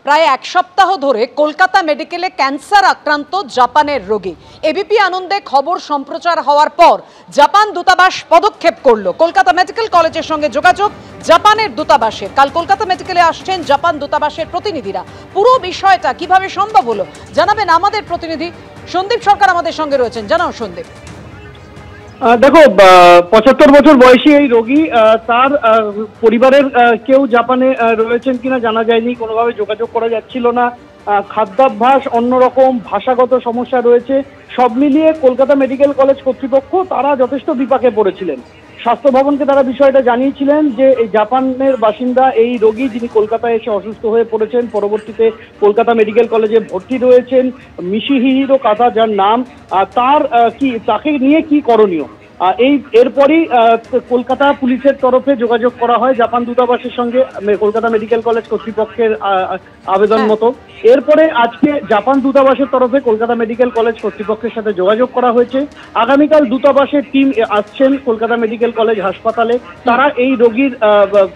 প্রায় এক সপ্তাহ ধরে কলকাতা মেডিকেলে ক্যান্সার আক্রান্ত জাপানের রোগী। এবিপি আনন্দে খবর সম্প্রচার হওয়ার পর জাপান দূতাবাস পদক্ষেপ করলো। কলকাতা মেডিকেল কলেজের সঙ্গে যোগাযোগ জাপানের দূতাবাসের। কাল কলকাতা মেডিকেলে আসছেন জাপান দূতাবাসের প্রতিনিধিরা। পুরো বিষয়টা কিভাবে সম্ভব হলো জানাবেন আমাদের প্রতিনিধি সন্দীপ সরকার আমাদের সঙ্গে রয়েছেন। জানাও সন্দীপ। দেখো, ৭৫ বছর বয়সী এই রোগী, তার পরিবারের কেউ জাপানে রয়েছেন কিনা জানা যায়নি, কোনোভাবে যোগাযোগ করা যাচ্ছিল না। খাদ্যাভ্যাস অন্যরকম, ভাষাগত সমস্যা রয়েছে, সব মিলিয়ে কলকাতা মেডিকেল কলেজ কর্তৃপক্ষ তারা যথেষ্ট বিপাকে পড়েছিলেন। স্বাস্থ্য ভবনকে তারা বিষয়টা জানিয়েছিলেন যে এই জাপানের বাসিন্দা এই রোগী, যিনি কলকাতায় এসে অসুস্থ হয়ে পড়েছেন, পরবর্তীতে কলকাতা মেডিকেল কলেজে ভর্তি রয়েছেন, মিশিহিরো কাতা যার নাম, তাকে নিয়ে কি করণীয়, এরপরই কলকাতা পুলিশের তরফে যোগাযোগ করা হয় জাপান দূতাবাসের সঙ্গে কলকাতা মেডিকেল কলেজ কর্তৃপক্ষের আবেদন মতো। এরপরে আজকে জাপান দূতাবাসের তরফে কলকাতা মেডিকেল কলেজ কর্তৃপক্ষের সাথে যোগাযোগ করা হয়েছে। আগামীকাল দূতাবাসের টিম আসছেন কলকাতা মেডিকেল কলেজ হাসপাতালে। তারা এই রোগীর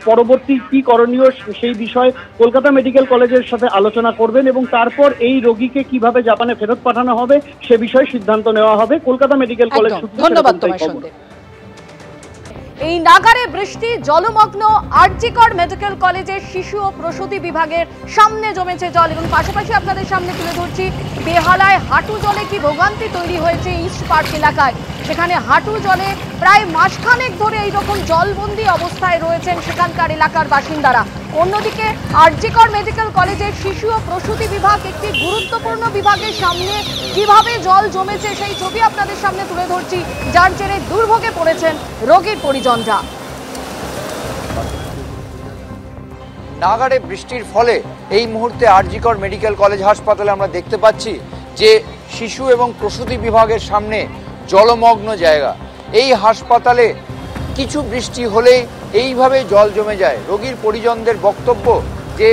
পরবর্তী কি করণীয় সেই বিষয়ে কলকাতা মেডিকেল কলেজের সাথে আলোচনা করবেন এবং তারপর এই রোগীকে কিভাবে জাপানে ফেরত পাঠানো হবে সে বিষয়ে সিদ্ধান্ত নেওয়া হবে কলকাতা মেডিকেল কলেজ। ধন্যবাদ তোমায় সন্দীপ। এই নাগারে বৃষ্টি, জলমগ্ন আরজিকর মেডিকেল কলেজের শিশু ও প্রসূতি বিভাগের সামনে জমেছে জল এবং পাশাপাশি আপনাদের সামনে তুলে ধরছি বেহালায় হাঁটু জলে কি ভোগান্তি তৈরি হয়েছে ইস্ট পার্ক এলাকায়। সেখানে হাঁটু জলে প্রায় মাসখানেক ধরে এইরকম জলবন্দি অবস্থায় রয়েছেন সেখানকার এলাকার বাসিন্দারা। অন্যদিকে আরজিকর মেডিকেল কলেজের শিশু ও প্রসূতি বিভাগ, একটি গুরুত্বপূর্ণ বিভাগের সামনে কিভাবে জল জমেছে সেই ছবি আপনাদের সামনে তুলে ধরছি, যার জেরে দুর্ভোগে পড়েছেন রোগীর পরিজনরা। নাগাড়ে বৃষ্টির ফলে এই মুহূর্তে আরজিকর মেডিকেল কলেজ হাসপাতালে আমরা দেখতে পাচ্ছি যে শিশু এবং প্রসূতি বিভাগের সামনে জলমগ্ন জায়গা। এই হাসপাতালে কিছু বৃষ্টি হলেই এইভাবে জল জমে যায়। রোগীর পরিজনদের বক্তব্য যে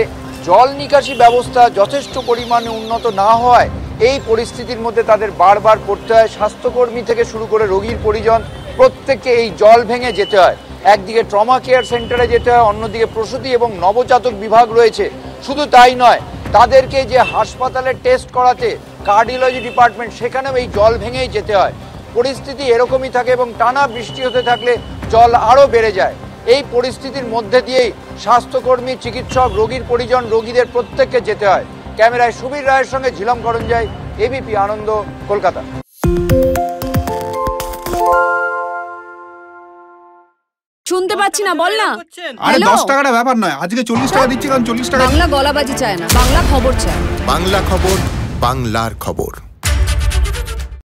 জল নিকাশি ব্যবস্থা যথেষ্ট পরিমাণে উন্নত না হওয়ায় এই পরিস্থিতির মধ্যে তাদের বারবার পড়তে হয়। স্বাস্থ্যকর্মী থেকে শুরু করে রোগীর পরিজন প্রত্যেককে এই জল ভেঙে যেতে হয়। একদিকে ট্রমা কেয়ার সেন্টারে যেতে হয়, অন্যদিকে প্রসূতি এবং নবজাতক বিভাগ রয়েছে। শুধু তাই নয়, তাদেরকে যে হাসপাতালে টেস্ট করাতে কার্ডিওলজি ডিপার্টমেন্ট, সেখানেও এই জল ভেঙেই যেতে হয়। পরিস্থিতি এরকমই থাকে এবং টানা বৃষ্টি হতে থাকলে জল আরও বেড়ে যায়। এই পরিস্থিতির মধ্যে দিয়েই স্বাস্থ্যকর্মী, চিকিৎসক, রোগীর পরিজন, রোগীদের প্রত্যেককে যেতে হয়। ক্যামেরায় সুবীর রায়ের সঙ্গে ঝিলম করঞ্জাই, এবিপি আনন্দ, কলকাতা। শুনতে পাচ্ছি না, বল না। আরে 10 টাকাটা ব্যাপার নয়, আজকে 40 টাকা দিচ্ছি কারণ 40 টাকা। বাংলা গলাবাজি চায় না, বাংলা খবর চায়। বাংলা খবর, বাংলার খবর।